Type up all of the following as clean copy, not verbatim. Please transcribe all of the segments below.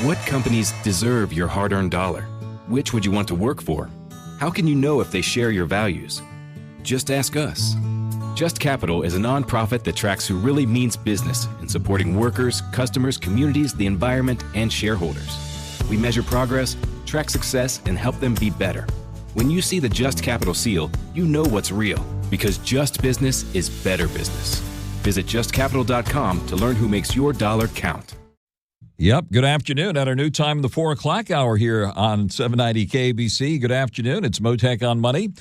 What companies deserve your hard-earned dollar? Which would you want to work for? How can you know if they share your values? Just ask us. Just Capital is a nonprofit that tracks who really means business in supporting workers, customers, communities, the environment, and shareholders. We measure progress, track success, and help them be better. When you see the Just Capital seal, you know what's real, because just business is better business. Visit justcapital.com to learn who makes your dollar count. Yep, good afternoon at our new time, the 4 o'clock hour here on 790 KBC. Good afternoon, it's Mottek On Money,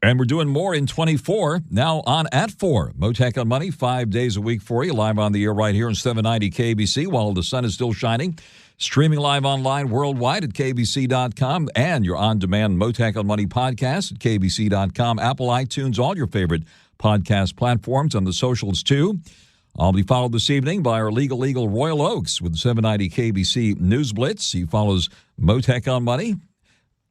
and we're doing more in 24, now on at 4. Mottek On Money, 5 days a week for you, live on the air right here on 790 KBC while the sun is still shining. Streaming live online worldwide at kbc.com and your on-demand Mottek On Money podcast at kbc.com, Apple, iTunes, all your favorite podcast platforms, on the socials too. I'll be followed this evening by our legal eagle Royal Oaks with the 790 KBC News Blitz. He follows Mottek On Money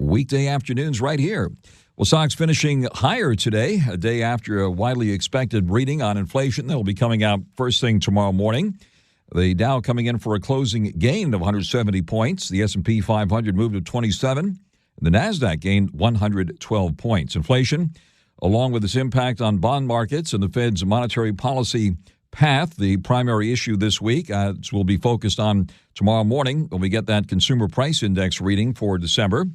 weekday afternoons right here. Well, stocks finishing higher today, a day after a widely expected reading on inflation that will be coming out first thing tomorrow morning. The Dow coming in for a closing gain of 170 points. The S&P 500 moved to 27. The NASDAQ gained 112 points. Inflation, along with its impact on bond markets and the Fed's monetary policy path, the primary issue this week, will be focused on tomorrow morning when we get that consumer price index reading for December.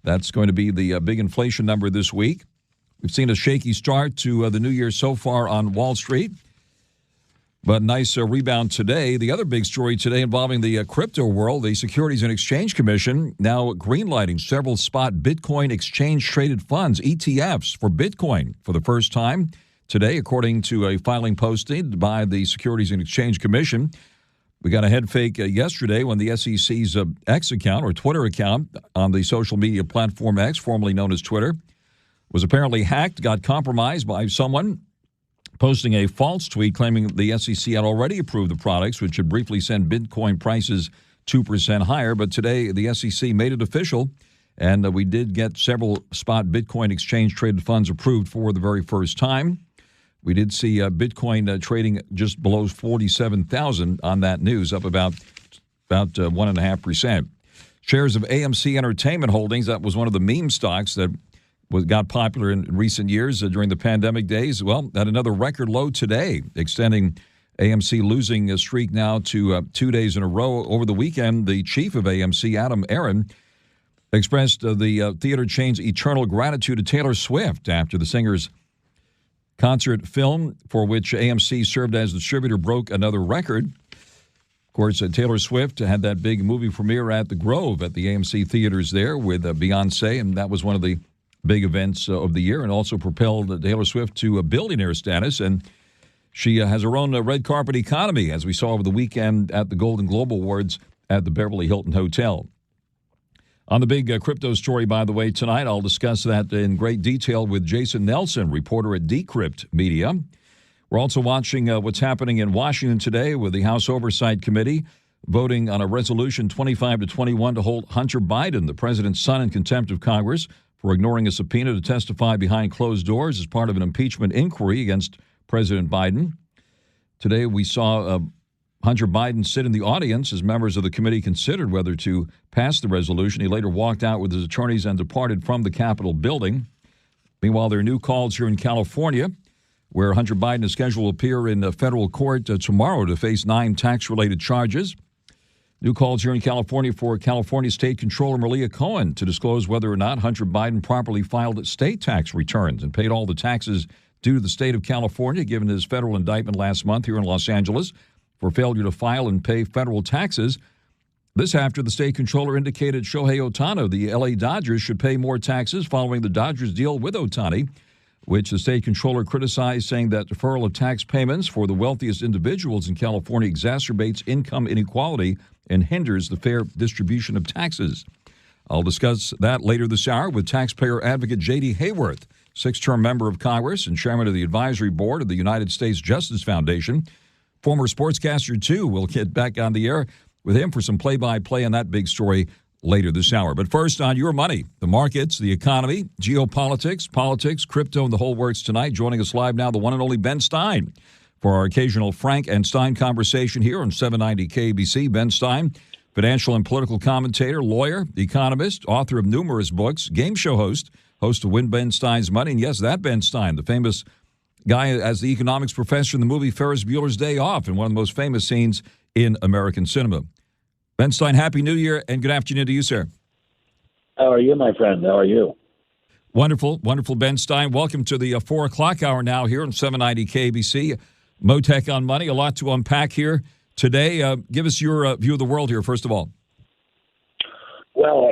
That's going to be the big inflation number this week. We've seen a shaky start to the new year so far on Wall Street, but nice rebound today. The other big story today involving the crypto world, the Securities and Exchange Commission now greenlighting several spot Bitcoin exchange-traded funds, ETFs, for Bitcoin for the first time today, according to a filing posted by the Securities and Exchange Commission. We got a head fake yesterday when the SEC's X account, or Twitter account, on the social media platform X, formerly known as Twitter, was apparently hacked, got compromised by someone posting a false tweet claiming the SEC had already approved the products, which would briefly send Bitcoin prices 2% higher. But today, the SEC made it official, and we did get several spot Bitcoin exchange-traded funds approved for the very first time. We did see Bitcoin trading just below 47,000 on that news, up about 1.5%. Shares of AMC Entertainment Holdings, that was one of the meme stocks that got popular in recent years during the pandemic days. Well, at another record low today, extending AMC losing a streak now to 2 days in a row. Over the weekend, the chief of AMC, Adam Aron, expressed the theater chain's eternal gratitude to Taylor Swift after the singer's concert film, for which AMC served as distributor, broke another record. Of course, Taylor Swift had that big movie premiere at the Grove at the AMC theaters there with Beyonce, and that was one of the big events of the year, and also propelled Taylor Swift to a billionaire status. And she has her own red carpet economy, as we saw over the weekend at the Golden Globe Awards at the Beverly Hilton Hotel. On the big crypto story, by the way, tonight, I'll discuss that in great detail with Jason Nelson, reporter at Decrypt Media. We're also watching what's happening in Washington today with the House Oversight Committee voting on a resolution 25-21 to hold Hunter Biden, the president's son, in contempt of Congress for ignoring a subpoena to testify behind closed doors as part of an impeachment inquiry against President Biden. Today, we saw Hunter Biden sit in the audience as members of the committee considered whether to pass the resolution. He later walked out with his attorneys and departed from the Capitol building. Meanwhile, there are new calls here in California, where Hunter Biden is scheduled to appear in federal court tomorrow to face 9 tax-related charges. New calls here in California for California State Controller Malia Cohen to disclose whether or not Hunter Biden properly filed state tax returns and paid all the taxes due to the state of California, given his federal indictment last month here in Los Angeles for failure to file and pay federal taxes. This after the state controller indicated Shohei Ohtani, the L.A. Dodgers, should pay more taxes following the Dodgers' deal with Ohtani, which the state controller criticized, saying that deferral of tax payments for the wealthiest individuals in California exacerbates income inequality and hinders the fair distribution of taxes. I'll discuss that later this hour with taxpayer advocate J.D. Hayworth, 6-term member of Congress and chairman of the advisory board of the United States Justice Foundation. Former sportscaster, too. We'll get back on the air with him for some play-by-play on that big story later this hour. But first, on your money, the markets, the economy, geopolitics, politics, crypto, and the whole works tonight. Joining us live now, the one and only Ben Stein for our occasional Frank and Stein conversation here on 790 KBC. Ben Stein, financial and political commentator, lawyer, economist, author of numerous books, game show host of Win Ben Stein's Money. And yes, that Ben Stein, the famous guy as the economics professor in the movie Ferris Bueller's Day Off, and one of the most famous scenes in American cinema. Ben Stein, Happy New Year and good afternoon to you, sir. How are you, my friend? How are you? Wonderful, wonderful, Ben Stein. Welcome to the 4 o'clock hour now here on 790 KBC. Mottek On Money. A lot to unpack here today. Give us your view of the world here, first of all. Well,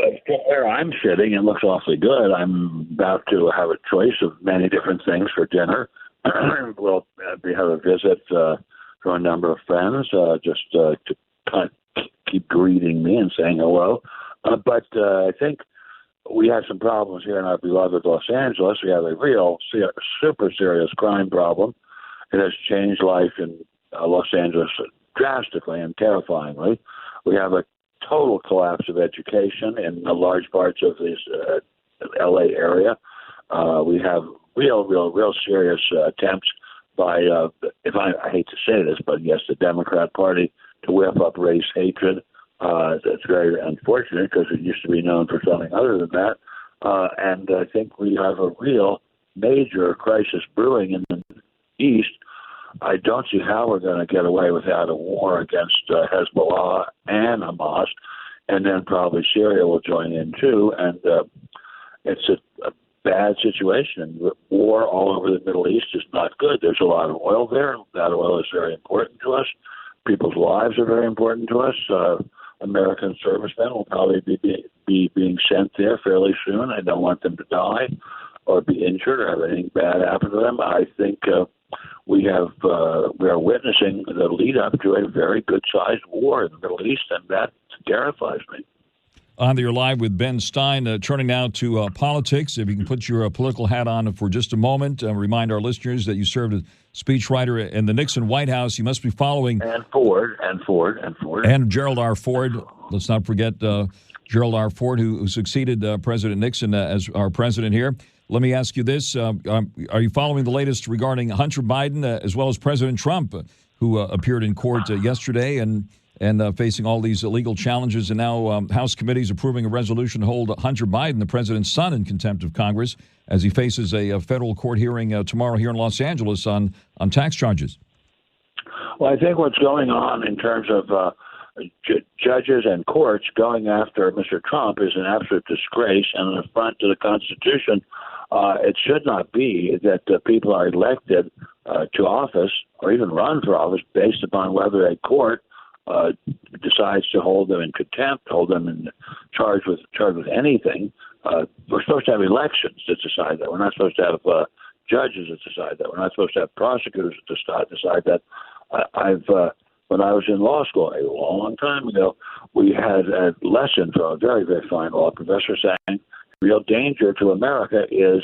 where I'm sitting, it looks awfully good. I'm about to have a choice of many different things for dinner. We have a visit from a number of friends just to kind of keep greeting me and saying hello. But I think we have some problems here in our beloved Los Angeles. We have a real super serious crime problem. It has changed life in Los Angeles drastically and terrifyingly. We have a total collapse of education in large parts of this L.A. area. We have real serious attempts by, I hate to say this, but yes, the Democrat Party to whip up race hatred. That's very unfortunate because it used to be known for something other than that. And I think we have a real major crisis brewing in the East. I don't see how we're going to get away without a war against Hezbollah and Hamas, and then probably Syria will join in too. And it's a bad situation. War all over the Middle East is not good. There's a lot of oil there. That oil is very important to us. People's lives are very important to us. American servicemen will probably be being sent there fairly soon. I don't want them to die or be injured or have anything bad happen to them. I think we are witnessing the lead up to a very good-sized war in the Middle East, and that terrifies me. On your live with Ben Stein, turning now to politics. If you can put your political hat on for just a moment, remind our listeners that you served as speechwriter in the Nixon White House. You must be following... And Ford. And Gerald R. Ford. Let's not forget Gerald R. Ford, who succeeded President Nixon as our president here. Let me ask you this. Are you following the latest regarding Hunter Biden as well as President Trump, who appeared in court yesterday and facing all these illegal challenges, and now House committees approving a resolution to hold Hunter Biden, the president's son, in contempt of Congress as he faces a federal court hearing tomorrow here in Los Angeles on tax charges? Well, I think what's going on in terms of judges and courts going after Mr. Trump is an absolute disgrace and an affront to the Constitution. It should not be that people are elected to office or even run for office based upon whether a court decides to hold them in contempt, hold them in charged with anything. We're supposed to have elections that decide that. We're not supposed to have judges that decide that. We're not supposed to have prosecutors that decide that. When I was in law school a long time ago, we had a lesson from a very, very fine law professor saying real danger to America is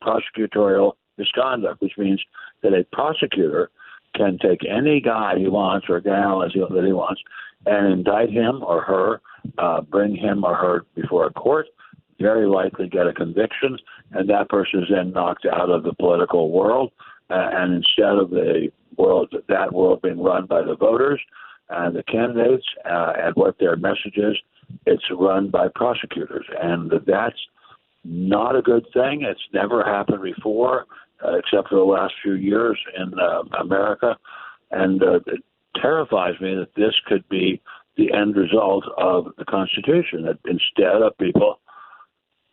prosecutorial misconduct, which means that a prosecutor can take any guy he wants or gal that he wants and indict him or her, bring him or her before a court, very likely get a conviction, and that person is then knocked out of the political world. And instead of that world being run by the voters and the candidates and what their message is, it's run by prosecutors. And that's not a good thing. It's never happened before, except for the last few years in America. And it terrifies me that this could be the end result of the Constitution, that instead of people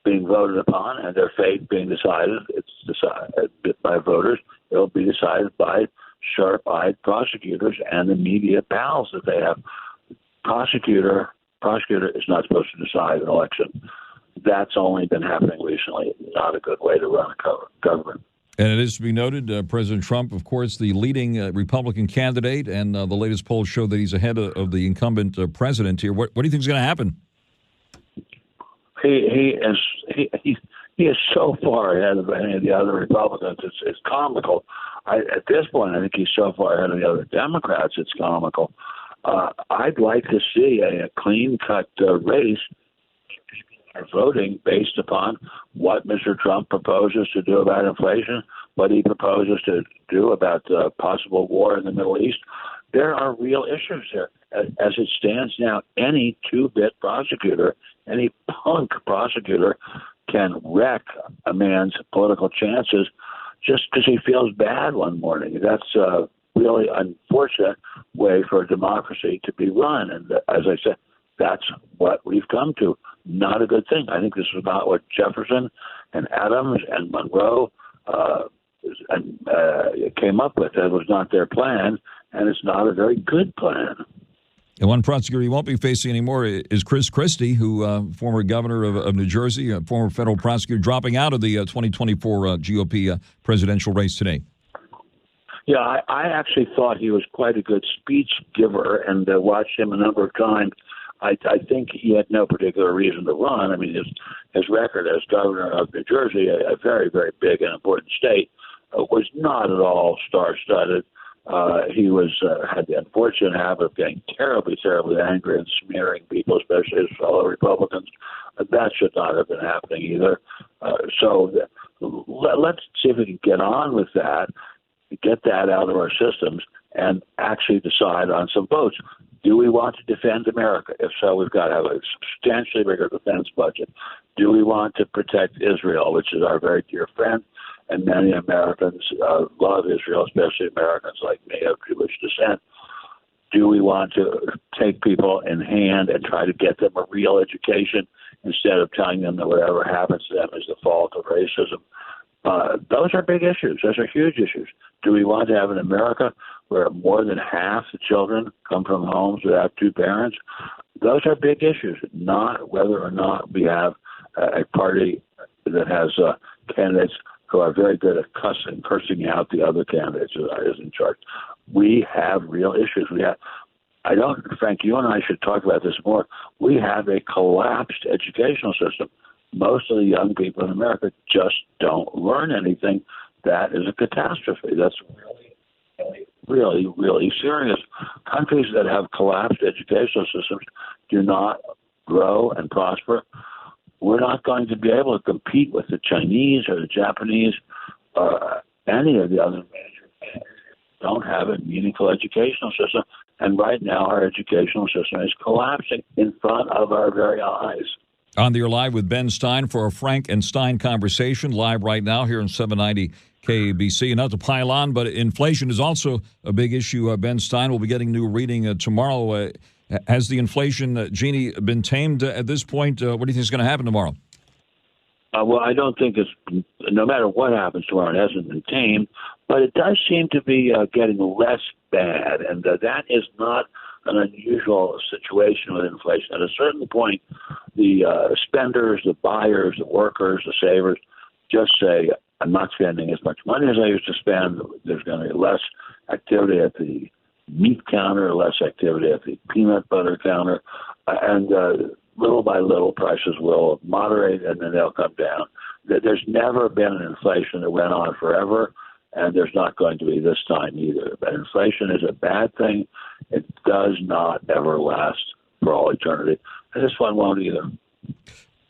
being voted upon and their fate being decided, it's decided by voters, it'll be decided by sharp-eyed prosecutors and the media pals that they have. Prosecutor is not supposed to decide an election. That's only been happening recently. Not a good way to run a government. And it is to be noted, President Trump, of course, the leading Republican candidate, and the latest polls show that he's ahead of the incumbent president here. What do you think is going to happen? He is so far ahead of any of the other Republicans. It's comical. At this point, I think he's so far ahead of the other Democrats. It's comical. I'd like to see a clean-cut race voting based upon what Mr. Trump proposes to do about inflation, what he proposes to do about possible war in the Middle East. There are real issues there. As it stands now, any two-bit prosecutor, any punk prosecutor can wreck a man's political chances just because he feels bad one morning. That's a really unfortunate way for a democracy to be run. And as I said, that's what we've come to. Not a good thing. I think this is about what Jefferson and Adams and Monroe came up with. That was not their plan, and it's not a very good plan. And one prosecutor he won't be facing anymore is Chris Christie, who former governor of New Jersey, a former federal prosecutor, dropping out of the 2024 GOP presidential race today. Yeah, I actually thought he was quite a good speech giver and watched him a number of times. I think he had no particular reason to run. I mean, his record as governor of New Jersey, a very, very big and important state, was not at all star-studded. He had the unfortunate habit of getting terribly, terribly angry and smearing people, especially his fellow Republicans. That should not have been happening either. So let's see if we can get on with that, get that out of our systems, and actually decide on some votes. Do we want to defend America? If so, we've got to have a substantially bigger defense budget. Do we want to protect Israel, which is our very dear friend? And many Americans love Israel, especially Americans like me of Jewish descent. Do we want to take people in hand and try to get them a real education instead of telling them that whatever happens to them is the fault of racism? Those are big issues. Those are huge issues. Do we want to have an America where more than half the children come from homes without two parents? Those are big issues, not whether or not we have a party that has candidates who are very good at cursing out the other candidates who are in charge. We have real issues. Frank, you and I should talk about this more. We have a collapsed educational system. Most of the young people in America just don't learn anything. That is a catastrophe. That's really, really serious. Countries that have collapsed educational systems do not grow and prosper. We're not going to be able to compete with the Chinese or the Japanese or any of the other major countries that don't have a meaningful educational system. And right now our educational system is collapsing in front of our very eyes. On the air live with Ben Stein for a Frank and Stein conversation, live right now here on 790 KABC. Not to pile on, but inflation is also a big issue. Ben Stein will be getting new reading tomorrow. Has the inflation genie been tamed at this point? What do you think is going to happen tomorrow? Well, I don't think no matter what happens tomorrow, it hasn't been tamed, but it does seem to be getting less bad, and that is not an unusual situation with inflation. At a certain point, the spenders, the buyers, the workers, the savers just say, I'm not spending as much money as I used to spend. There's going to be less activity at the meat counter, less activity at the peanut butter counter, and little by little prices will moderate and then they'll come down. There's never been an inflation that went on forever, and there's not going to be this time either. But inflation is a bad thing. It does not ever last for all eternity. And this one won't either.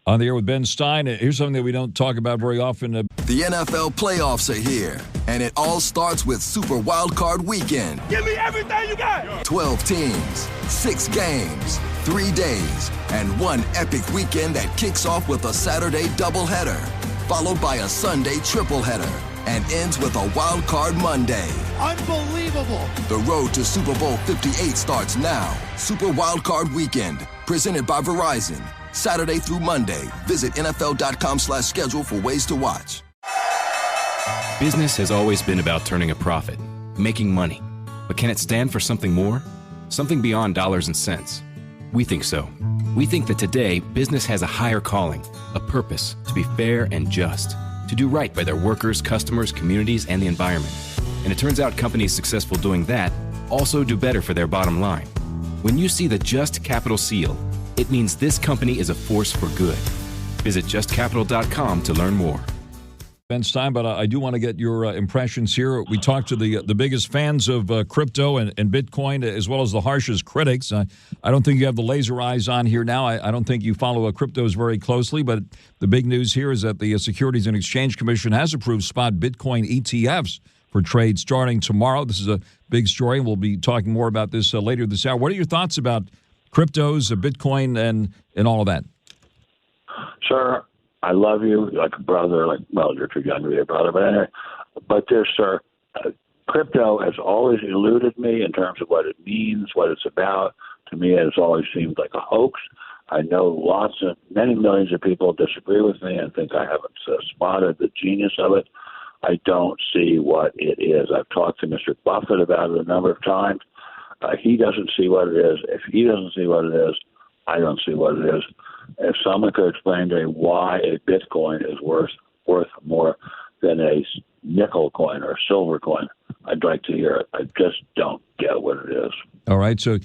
On the air with Ben Stein, here's something that we don't talk about very often. The NFL playoffs are here, and it all starts with Super Wild Card Weekend. Give me everything you got! 12 teams, 6 games, 3 days, and one epic weekend that kicks off with a Saturday doubleheader, followed by a Sunday tripleheader, and ends with a Wild Card Monday. Unbelievable! The road to Super Bowl 58 starts now. Super Wild Card Weekend, presented by Verizon. Saturday through Monday. Visit NFL.com/schedule for ways to watch. Business has always been about turning a profit, making money. But can it stand for something more? Something beyond dollars and cents? We think so. We think that today, business has a higher calling, a purpose to be fair and just, to do right by their workers, customers, communities, and the environment. And it turns out companies successful doing that also do better for their bottom line. When you see the Just Capital seal, it means this company is a force for good. Visit justcapital.com to learn more. Ben Stein, but I do want to get your impressions here. We talked to the biggest fans of crypto and Bitcoin, as well as the harshest critics. I don't think you have the laser eyes on here now. I don't think you follow cryptos very closely, but the big news here is that the Securities and Exchange Commission has approved spot Bitcoin ETFs for trade starting tomorrow. This is a big story, and we'll be talking more about this later this hour. What are your thoughts about cryptos, Bitcoin, and all of that? Sir, I love you like a brother. You're too young to be a brother, but anyway. But sir, crypto has always eluded me in terms of what it means, what it's about. To me, it has always seemed like a hoax. I know many millions of people disagree with me and think I haven't spotted the genius of it. I don't see what it is. I've talked to Mr. Buffett about it a number of times. He doesn't see what it is. If he doesn't see what it is, I don't see what it is. If someone could explain to me why a Bitcoin is worth more than a nickel coin or a silver coin, I'd like to hear it. I just don't get what it is. All right, so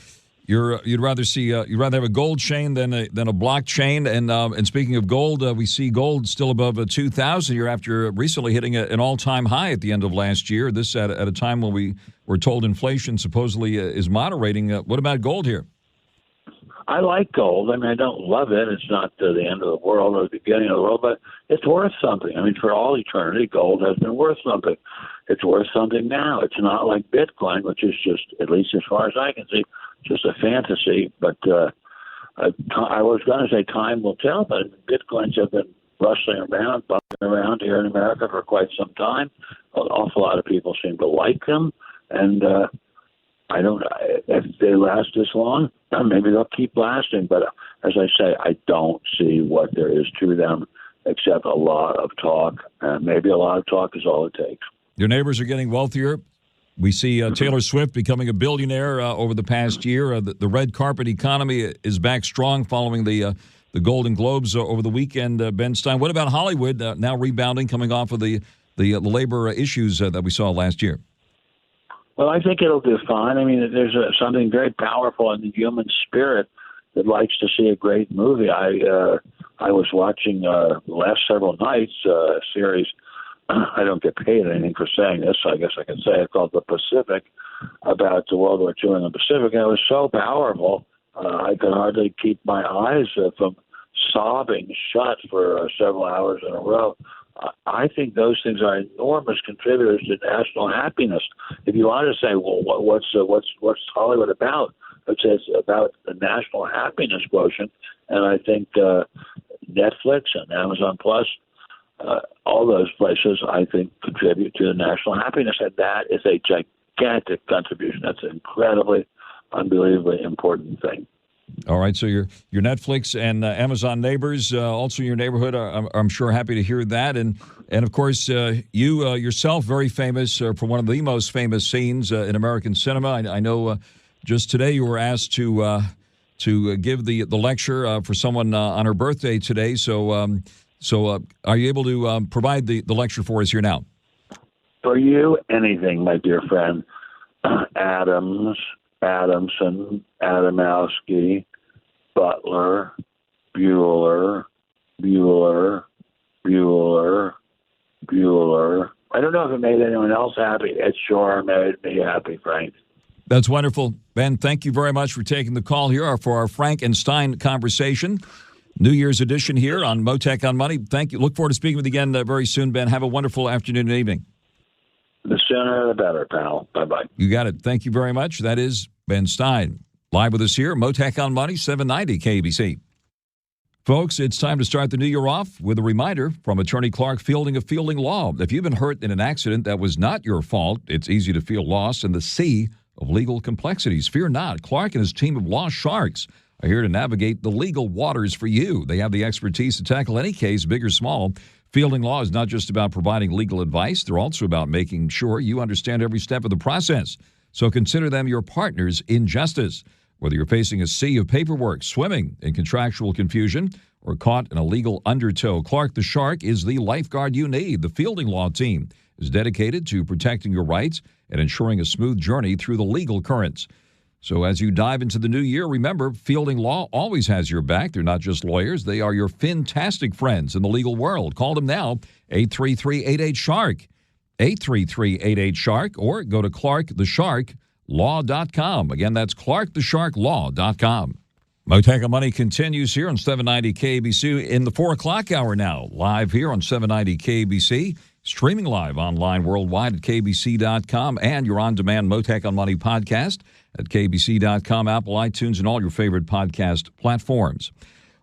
you'd rather have a gold chain than a blockchain. And speaking of gold, we see gold still above 2,000 here after recently hitting an all-time high at the end of last year. This at a time when we were told inflation supposedly is moderating. What about gold here? I like gold. I mean, I don't love it. It's not the end of the world or the beginning of the world, but it's worth something. I mean, for all eternity, gold has been worth something. It's worth something now. It's not like Bitcoin, which is just, at least as far as I can see, just a fantasy. But I was going to say time will tell, but Bitcoins have been rustling around, bumping around here in America for quite some time. An awful lot of people seem to like them, and I don't. If they last this long, maybe they'll keep lasting. But as I say, I don't see what there is to them except a lot of talk, and maybe a lot of talk is all it takes. Your neighbors are getting wealthier. We see Taylor Swift becoming a billionaire over the past year. The red carpet economy is back strong following the Golden Globes over the weekend. Ben Stein, what about Hollywood now rebounding, coming off of the labor issues that we saw last year? Well, I think it'll do fine. I mean, there's something very powerful in the human spirit that likes to see a great movie. I was watching the last several nights a series. I don't get paid anything for saying this, so I guess I can say it, called The Pacific, about the World War II in the Pacific. And it was so powerful, I could hardly keep my eyes from sobbing shut for several hours in a row. I think those things are enormous contributors to national happiness. If you want to say, well, what's Hollywood about? It's about the national happiness quotient, and I think Netflix and Amazon Plus, all those places, I think, contribute to the national happiness, and that is a gigantic contribution. That's an incredibly, unbelievably important thing. All right, so your Netflix and Amazon neighbors, also in your neighborhood, I'm sure happy to hear that. And of course, you yourself, very famous for one of the most famous scenes in American cinema. I know just today you were asked to give the lecture for someone on her birthday today. So are you able to provide the lecture for us here now? For you, anything, my dear friend. Adams, Adamson, Adamowski, Butler, Bueller. I don't know if it made anyone else happy. It sure made me happy, Frank. That's wonderful. Ben, thank you very much for taking the call here for our Frank and Stein conversation. New Year's edition here on Mottek On Money. Thank you. Look forward to speaking with you again very soon, Ben. Have a wonderful afternoon and evening. The sooner the better, pal. Bye-bye. You got it. Thank you very much. That is Ben Stein. Live with us here, Mottek On Money, 790 KBC. Folks, it's time to start the new year off with a reminder from Attorney Clark Fielding of Fielding Law. If you've been hurt in an accident that was not your fault, it's easy to feel lost in the sea of legal complexities. Fear not. Clark and his team of law sharks are here to navigate the legal waters for you. They have the expertise to tackle any case, big or small. Fielding Law is not just about providing legal advice. They're also about making sure you understand every step of the process. So consider them your partners in justice. Whether you're facing a sea of paperwork, swimming in contractual confusion, or caught in a legal undertow, Clark the Shark is the lifeguard you need. The Fielding Law team is dedicated to protecting your rights and ensuring a smooth journey through the legal currents. So as you dive into the new year, remember, Fielding Law always has your back. They're not just lawyers. They are your fantastic friends in the legal world. Call them now, 833-88-SHARK, 833-88-SHARK, or go to clarkthesharklaw.com. Again, that's clarkthesharklaw.com. Mottek On Money continues here on 790 KBC in the 4 o'clock hour now, live here on 790 KBC. streaming live online worldwide at KBC.com, and your on-demand Mottek On Money podcast at KBC.com, Apple, iTunes, and all your favorite podcast platforms.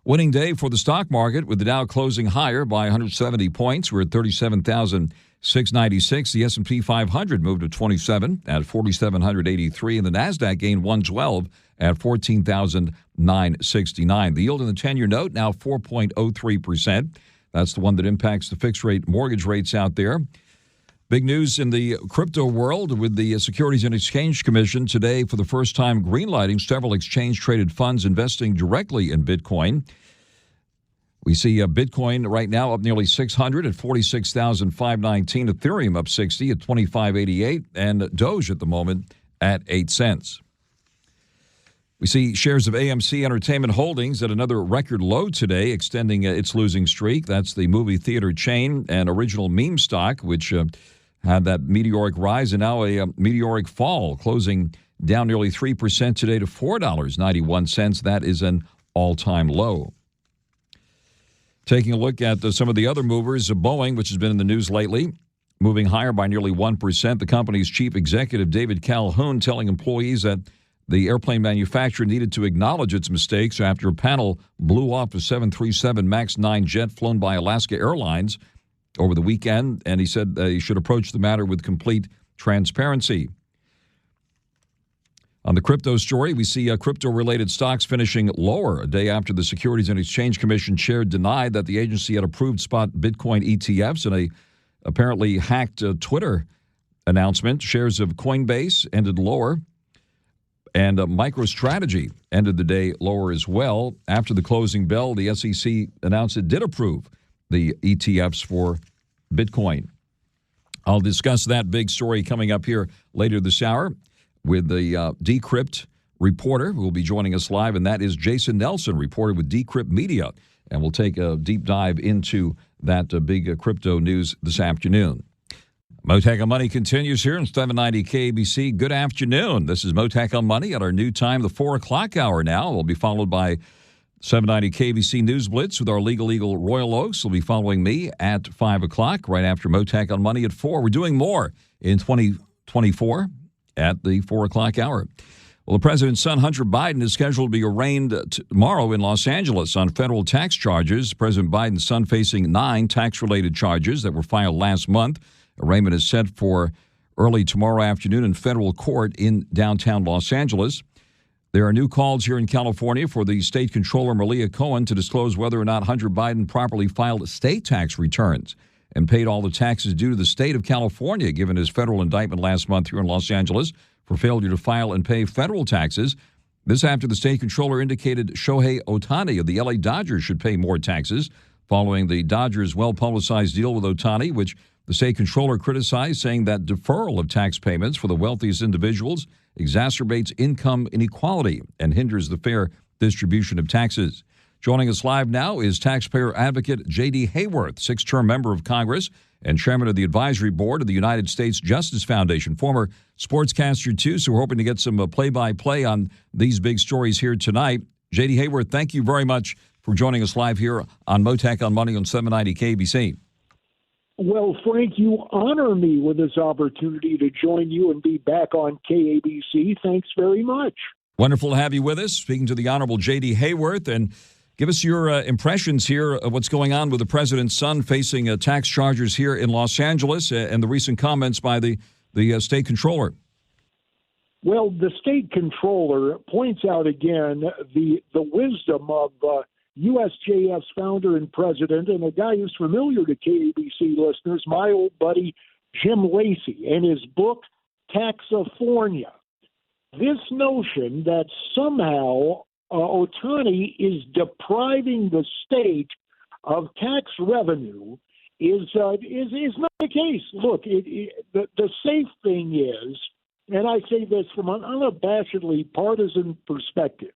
Winning day for the stock market, with the Dow closing higher by 170 points. We're at 37,696. The S&P 500 moved to 27 at 4,783, and the NASDAQ gained 112 at 14,969. The yield in the 10-year note now 4.03%. That's the one that impacts the fixed-rate mortgage rates out there. Big news in the crypto world with the Securities and Exchange Commission today, for the first time, greenlighting several exchange-traded funds investing directly in Bitcoin. We see Bitcoin right now up nearly 600 at 46,519. Ethereum up 60 at 2588, and Doge at the moment at 8 cents. We see shares of AMC Entertainment Holdings at another record low today, extending its losing streak. That's the movie theater chain and original meme stock, which had that meteoric rise and now a meteoric fall, closing down nearly 3% today to $4.91. That is an all-time low. Taking a look at some of the other movers, Boeing, which has been in the news lately, moving higher by nearly 1%. The company's chief executive, David Calhoun, telling employees that the airplane manufacturer needed to acknowledge its mistakes after a panel blew off a 737 MAX 9 jet flown by Alaska Airlines over the weekend, and he said he should approach the matter with complete transparency. On the crypto story, we see crypto-related stocks finishing lower a day after the Securities and Exchange Commission chair denied that the agency had approved spot Bitcoin ETFs in a apparently hacked Twitter announcement. Shares of Coinbase ended lower, and MicroStrategy ended the day lower as well. After the closing bell, the SEC announced it did approve the ETFs for Bitcoin. I'll discuss that big story coming up here later this hour with the Decrypt reporter who will be joining us live, and that is Jason Nelson, reporter with Decrypt Media. And we'll take a deep dive into that big crypto news this afternoon. Mottek On Money continues here on 790 KBC. Good afternoon. This is Mottek On Money at our new time, the 4 o'clock hour now. We'll be followed by 790 KBC News Blitz with our Legal Eagle Royal Oaks. Will be following me at 5 o'clock, right after Mottek On Money at 4. We're doing more in 2024 at the 4 o'clock hour. Well, the president's son, Hunter Biden, is scheduled to be arraigned tomorrow in Los Angeles on federal tax charges. President Biden's son facing 9 tax-related charges that were filed last month. Arraignment is set for early tomorrow afternoon in federal court in downtown Los Angeles. There are new calls here in California for the state controller, Malia Cohen, to disclose whether or not Hunter Biden properly filed state tax returns and paid all the taxes due to the state of California, given his federal indictment last month here in Los Angeles for failure to file and pay federal taxes. This after the state controller indicated Shohei Ohtani of the LA Dodgers should pay more taxes following the Dodgers' well-publicized deal with Ohtani, which the state controller criticized, saying that deferral of tax payments for the wealthiest individuals exacerbates income inequality and hinders the fair distribution of taxes. Joining us live now is taxpayer advocate J.D. Hayworth, 6th-term member of Congress and chairman of the advisory board of the United States Justice Foundation, former sportscaster, too, so we're hoping to get some play-by-play on these big stories here tonight. J.D. Hayworth, thank you very much for joining us live here on Mottek On Money on 790 KBC. Well, Frank, you honor me with this opportunity to join you and be back on KABC. Thanks very much. Wonderful to have you with us. Speaking to the Honorable J.D. Hayworth, and give us your impressions here of what's going on with the president's son facing tax charges here in Los Angeles and the recent comments by the state controller. Well, the state controller points out again the wisdom of USJF's founder and president, and a guy who's familiar to KABC listeners, my old buddy Jim Lacey, and his book, Taxifornia. This notion that somehow Ohtani is depriving the state of tax revenue is not the case. Look, the safe thing is, and I say this from an unabashedly partisan perspective,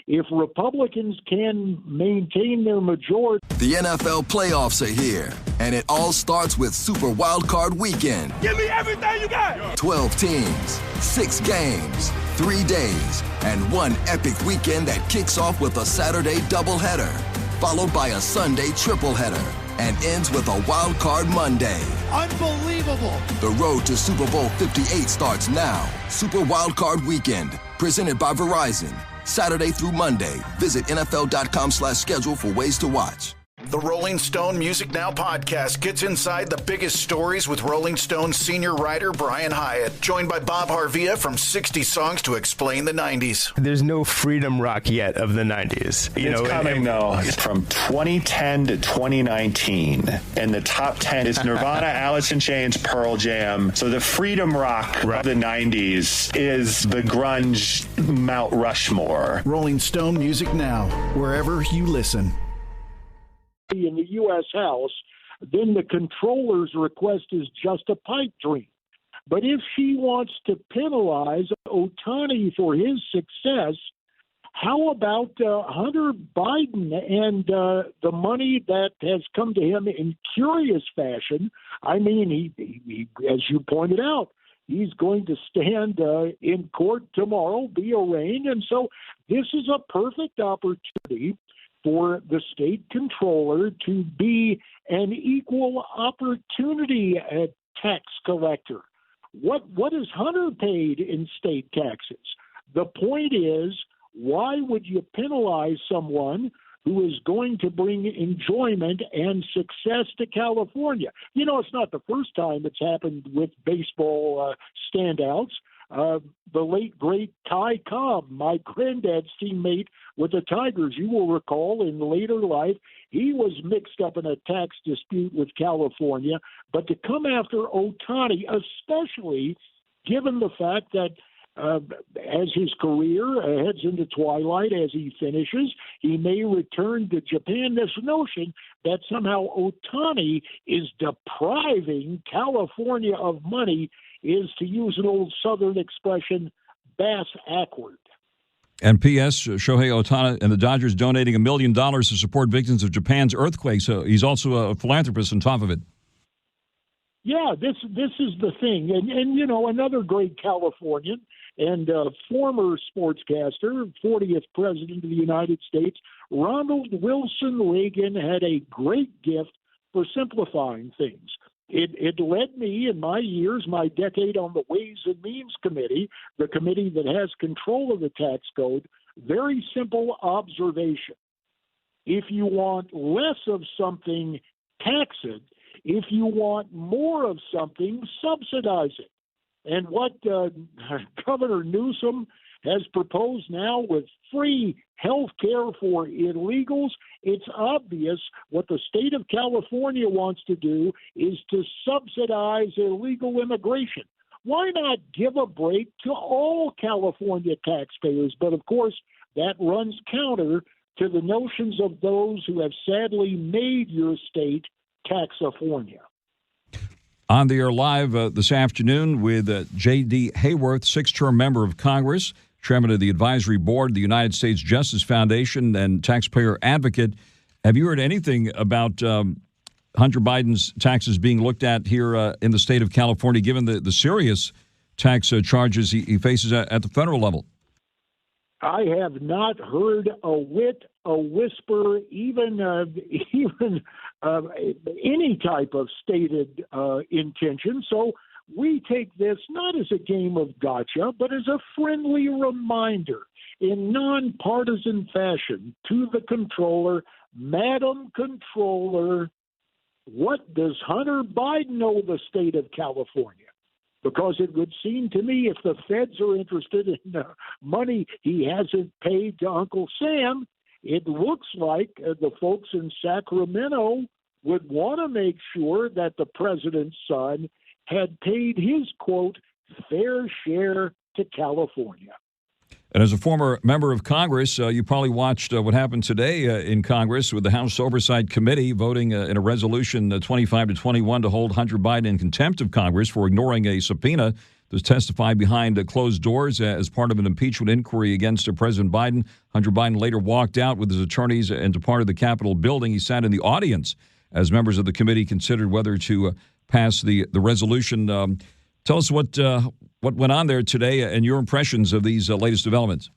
if Republicans can maintain their majority. The NFL playoffs are here, and it all starts with Super Wildcard Weekend. Give me everything you got. 12 teams, 6 games, 3 days, and one epic weekend that kicks off with a Saturday doubleheader, followed by a Sunday tripleheader. and ends with a Wild Card Monday. Unbelievable. The road to Super Bowl 58 starts now. Super Wild Card Weekend, presented by Verizon. Saturday through Monday. Visit NFL.com/schedule for ways to watch. The Rolling Stone Music Now podcast gets inside the biggest stories with Rolling Stone senior writer Brian Hyatt, joined by Bob Harvia from 60 Songs to Explain the 90s. There's no freedom rock yet of the 90s. It's coming, though, from 2010 to 2019. And the top 10 is Nirvana, Alice in Chains, Pearl Jam. So the freedom rock of the 90s is the grunge Mount Rushmore. Rolling Stone Music Now, wherever you listen. In the U.S. House, then the controller's request is just a pipe dream. But if she wants to penalize Ohtani for his success, how about Hunter Biden and the money that has come to him in curious fashion? I mean, he as you pointed out, he's going to stand in court tomorrow, be arraigned, and so this is a perfect opportunity for the state controller to be an equal opportunity tax collector. What is Hunter paid in state taxes? The point is, why would you penalize someone who is going to bring enjoyment and success to California? You know, it's not the first time it's happened with baseball standouts. The late, great Ty Cobb, my granddad's teammate with the Tigers, you will recall in later life, he was mixed up in a tax dispute with California. But to come after Ohtani, especially given the fact that as his career heads into twilight, as he finishes, he may return to Japan. This notion that somehow Ohtani is depriving California of money is, to use an old Southern expression, bass-ackward. And P.S. Shohei Ohtani and the Dodgers donating $1 million to support victims of Japan's earthquake. So he's also a philanthropist on top of it. Yeah, this is the thing. And you know, another great Californian and former sportscaster, 40th President of the United States, Ronald Wilson Reagan, had a great gift for simplifying things. It led me in my years, my decade on the Ways and Means Committee, the committee that has control of the tax code, very simple observation. If you want less of something, tax it. If you want more of something, subsidize it. And what Governor Newsom has proposed now with free health care for illegals, it's obvious what the state of California wants to do is to subsidize illegal immigration. Why not give a break to all California taxpayers? But, of course, that runs counter to the notions of those who have sadly made your state Taxafornia. On the air live this afternoon with J.D. HAYWORTH, six-term member of Congress, chairman of the advisory board of the United States Justice Foundation, and taxpayer advocate. Have you heard anything about Hunter Biden's taxes being looked at here in the state of California, given the serious tax charges he faces at the federal level? I have not heard a whit, a whisper, even any type of stated intention. So we take this not as a game of gotcha, but as a friendly reminder in nonpartisan fashion to the controller, Madam Controller, what does Hunter Biden owe the state of California? Because it would seem to me if the feds are interested in money he hasn't paid to Uncle Sam, it looks like the folks in Sacramento would want to make sure that the president's son had paid his, quote, fair share to California. And as a former member of Congress, you probably watched what happened today in Congress with the House Oversight Committee voting in a resolution 25-21 to hold Hunter Biden in contempt of Congress for ignoring a subpoena to testify behind closed doors as part of an impeachment inquiry against President Biden. Hunter Biden later walked out with his attorneys and departed the Capitol building. He sat in the audience as members of the committee considered whether to pass the resolution. Tell us what went on there today and your impressions of these latest developments.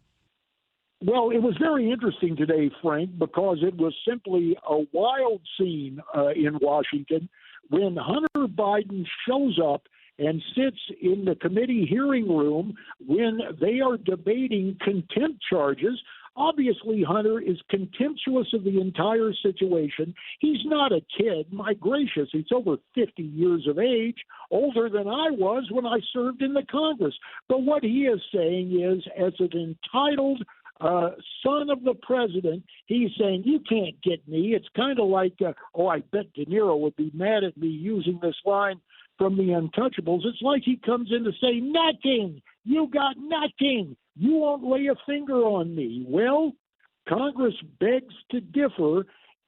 Well, it was very interesting today, Frank, because it was simply a wild scene in Washington when Hunter Biden shows up and sits in the committee hearing room when they are debating contempt charges. Obviously, Hunter is contemptuous of the entire situation. He's not a kid. My gracious, he's over 50 years of age, older than I was when I served in the Congress. But what he is saying is, as an entitled son of the president, he's saying, you can't get me. It's kind of like, I bet De Niro would be mad at me using this line from The Untouchables. It's like he comes in to say, nothing. You got nothing. You won't lay a finger on me. Well, Congress begs to differ.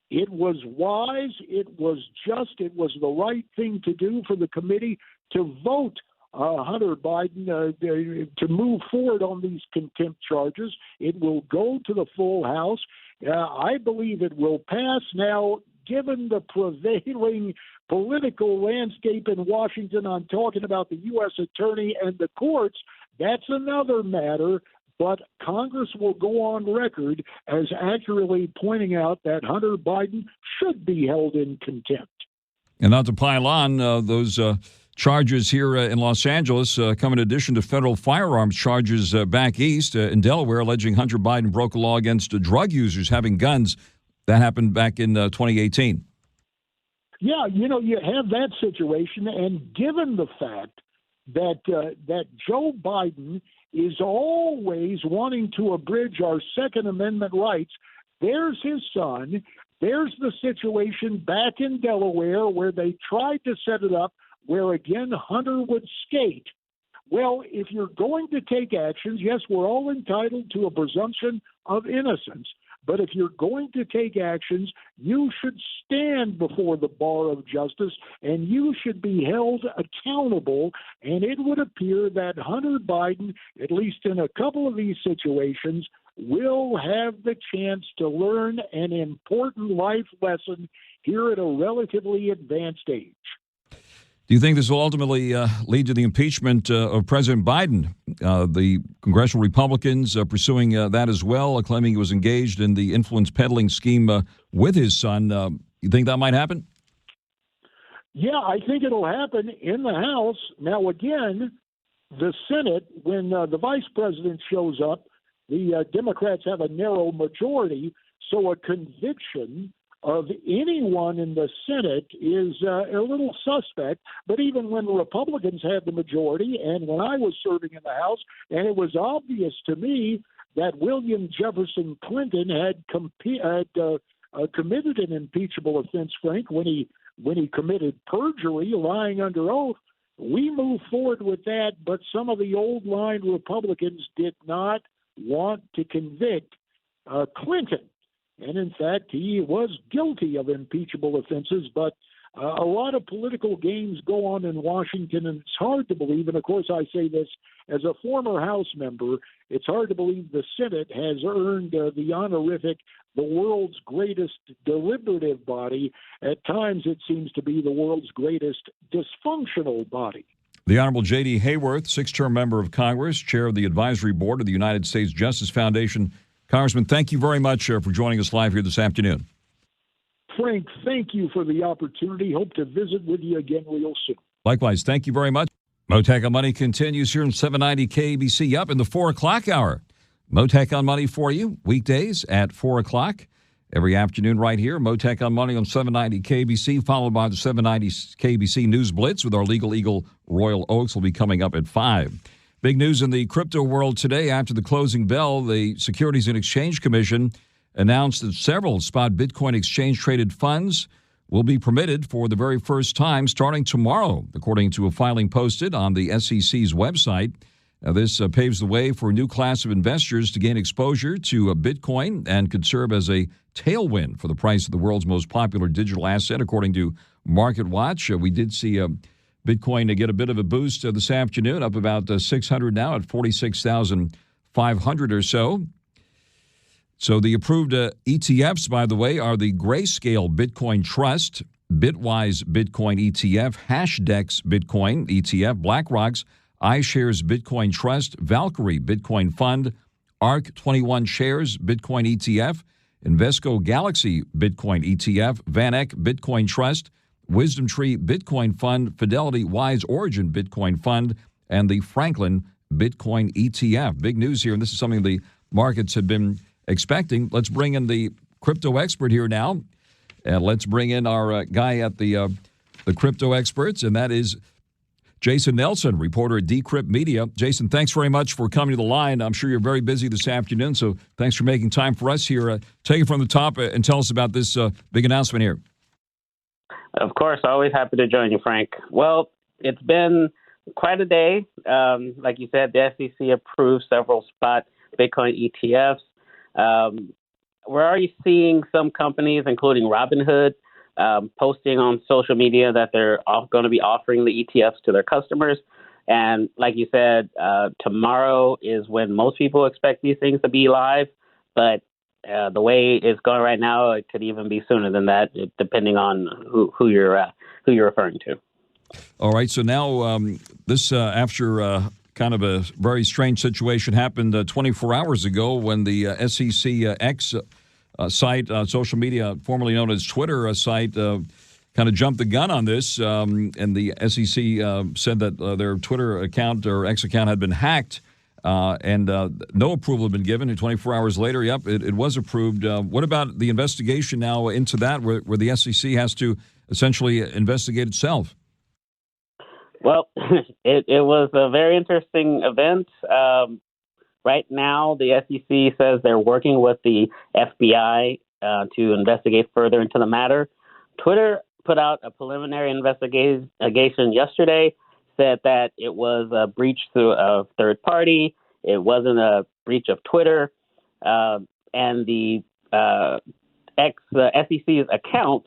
It was wise. It was just. It was the right thing to do for the committee to vote Hunter Biden to move forward on these contempt charges. It will go to the full House. I believe it will pass. Now, given the prevailing political landscape in Washington, I'm talking about the U.S. Attorney and the courts, that's another matter. But Congress will go on record as accurately pointing out that Hunter Biden should be held in contempt. And not to pile on, those charges here in Los Angeles come in addition to federal firearms charges back east in Delaware, alleging Hunter Biden broke a law against drug users having guns. That happened back in 2018. Yeah, you have that situation, and given the fact that Joe Biden is always wanting to abridge our Second Amendment rights, there's his son. There's the situation back in Delaware where they tried to set it up where, again, Hunter would skate. Well, if you're going to take actions, yes, we're all entitled to a presumption of innocence. But if you're going to take actions, you should stand before the bar of justice and you should be held accountable. And it would appear that Hunter Biden, at least in a couple of these situations, will have the chance to learn an important life lesson here at a relatively advanced age. Do you think this will ultimately lead to the impeachment of President Biden? The congressional Republicans pursuing that as well, claiming he was engaged in the influence peddling scheme with his son. You think that might happen? Yeah, I think it'll happen in the House. Now, again, the Senate, when the vice president shows up, the Democrats have a narrow majority, so a conviction of anyone in the Senate is a little suspect. But even when the Republicans had the majority, and when I was serving in the House, and it was obvious to me that William Jefferson Clinton had committed an impeachable offense, Frank, when he committed perjury, lying under oath, we moved forward with that. But some of the old line Republicans did not want to convict Clinton. And, in fact, he was guilty of impeachable offenses. But a lot of political games go on in Washington, and it's hard to believe, and, of course, I say this as a former House member, it's hard to believe the Senate has earned the honorific, the world's greatest deliberative body. At times it seems to be the world's greatest dysfunctional body. The Honorable J.D. Hayworth, six-term member of Congress, chair of the Advisory Board of the United States Justice Foundation. Congressman, thank you very much for joining us live here this afternoon. Frank, thank you for the opportunity. Hope to visit with you again real soon. Likewise, thank you very much. Mottek on Money continues here in 790 KBC up in the 4 o'clock hour. Mottek on Money for you, weekdays at 4 o'clock. Every afternoon right here, Mottek on Money on 790 KBC, followed by the 790 KBC News Blitz with our Legal Eagle Royal Oaks will be coming up at 5. Big news in the crypto world today. After the closing bell, the Securities and Exchange Commission announced that several spot Bitcoin exchange-traded funds will be permitted for the very first time starting tomorrow, according to a filing posted on the SEC's website. Now, this paves the way for a new class of investors to gain exposure to Bitcoin and could serve as a tailwind for the price of the world's most popular digital asset, according to MarketWatch. We did see Bitcoin to get a bit of a boost this afternoon, up about 600 now at 46,500 or so. So the approved ETFs, by the way, are the Grayscale Bitcoin Trust, Bitwise Bitcoin ETF, Hashdex Bitcoin ETF, BlackRock's iShares Bitcoin Trust, Valkyrie Bitcoin Fund, ARC 21 Shares Bitcoin ETF, Invesco Galaxy Bitcoin ETF, VanEck Bitcoin Trust, Wisdom Tree Bitcoin Fund, Fidelity Wise Origin Bitcoin Fund, and the Franklin Bitcoin ETF. Big news here, and this is something the markets have been expecting. Let's bring in the crypto expert here now, and let's bring in our guy at the crypto experts, and that is Jason Nelson, reporter at Decrypt Media. Jason, thanks very much for coming to the line. I'm sure you're very busy this afternoon, so thanks for making time for us here. Take it from the top and tell us about this big announcement here. Of course, always happy to join you, Frank. Well, it's been quite a day. Like you said, the SEC approved several spot Bitcoin ETFs. We're already seeing some companies, including Robinhood, posting on social media that they're going to be offering the ETFs to their customers. And like you said, tomorrow is when most people expect these things to be live. But the way it's going right now, it could even be sooner than that, depending on who you're referring to. All right. So now this after kind of a very strange situation happened 24 hours ago when the SEC X site, social media, formerly known as Twitter site, kind of jumped the gun on this. And the SEC said that their Twitter account or X account had been hacked and no approval had been given. And 24 hours later, it was approved. What about the investigation now into that, where the SEC has to essentially investigate itself? Well, it was a very interesting event. Right now, the SEC says they're working with the FBI to investigate further into the matter. Twitter put out a preliminary investigation yesterday, said that it was a breach through a third party. It wasn't a breach of Twitter. And the SEC's account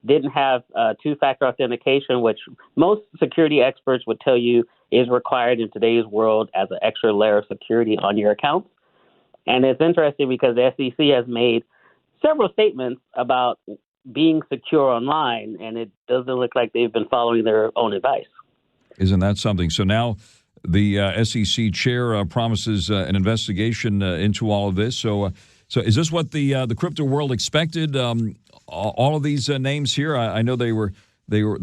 didn't have two-factor authentication, which most security experts would tell you is required in today's world as an extra layer of security on your accounts. And it's interesting because the SEC has made several statements about being secure online, and it doesn't look like they've been following their own advice. Isn't that something? So now the SEC chair promises an investigation into all of this. So is this what the crypto world expected? All of these names here, I know there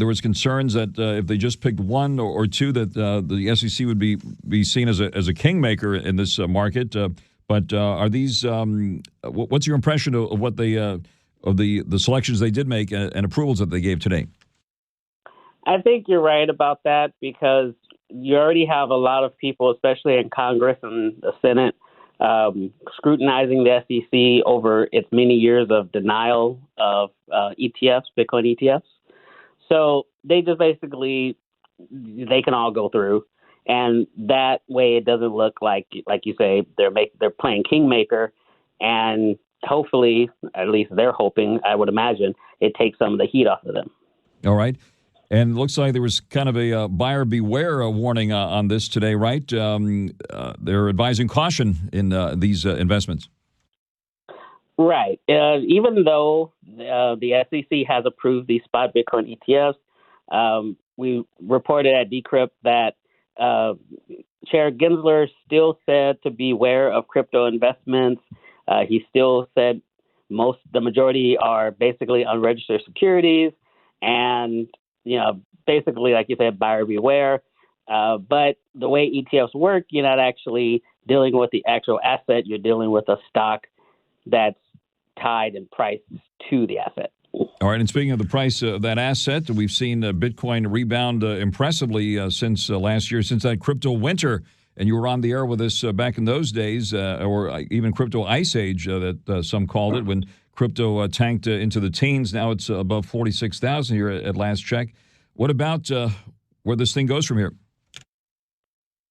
was concerns that if they just picked one or two, that the SEC would be seen as a kingmaker in this market. But are these? What's your impression of what they of the selections they did make and approvals that they gave today? I think you're right about that because you already have a lot of people, especially in Congress and the Senate, scrutinizing the SEC over its many years of denial of ETFs, Bitcoin ETFs. So they just basically, they can all go through. And that way it doesn't look like you say, they're playing kingmaker. And hopefully, at least they're hoping, I would imagine, it takes some of the heat off of them. All right. And it looks like there was kind of a buyer beware warning on this today, right? They're advising caution in these investments. Right. Even though the SEC has approved these spot Bitcoin ETFs, we reported at Decrypt that Chair Gensler still said to beware of crypto investments. He still said the majority are basically unregistered securities and basically, like you said, buyer beware. But the way ETFs work, you're not actually dealing with the actual asset. You're dealing with a stock that's tied in price to the asset. All right. And speaking of the price of that asset, we've seen Bitcoin rebound impressively since last year, since that crypto winter. And you were on the air with us back in those days, or even crypto ice age that some called it, when crypto tanked into the teens. Now it's above 46,000 here at last check. What about where this thing goes from here?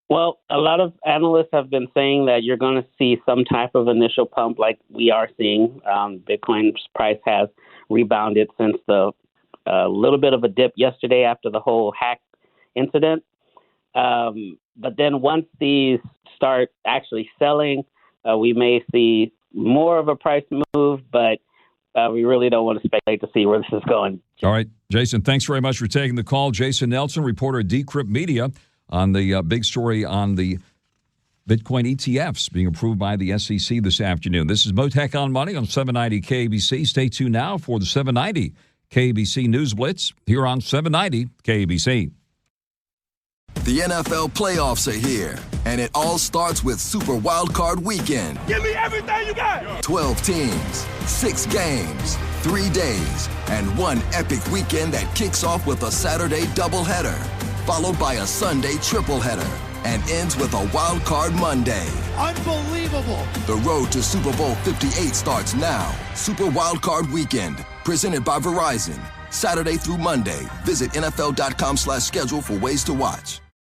Well, a lot of analysts have been saying that you're going to see some type of initial pump like we are seeing. Bitcoin's price has rebounded since the little bit of a dip yesterday after the whole hack incident. But then once these start actually selling, we may see more of a price move, but we really don't want to speculate to see where this is going. All right, Jason, thanks very much for taking the call. Jason Nelson, reporter at Decrypt Media, on the big story on the Bitcoin ETFs being approved by the SEC this afternoon. This is Mottek On Money on 790 KABC. Stay tuned now for the 790 KABC News Blitz here on 790 KABC. The NFL playoffs are here, and it all starts with Super Wildcard Weekend. Give me everything you got. 12 teams, 6 games, 3 days, and one epic weekend that kicks off with a Saturday doubleheader, followed by a Sunday tripleheader, and ends with a Wild Card Monday. Unbelievable. The road to Super Bowl 58 starts now. Super Wild Card Weekend, presented by Verizon. Saturday through Monday. Visit NFL.com/schedule for ways to watch.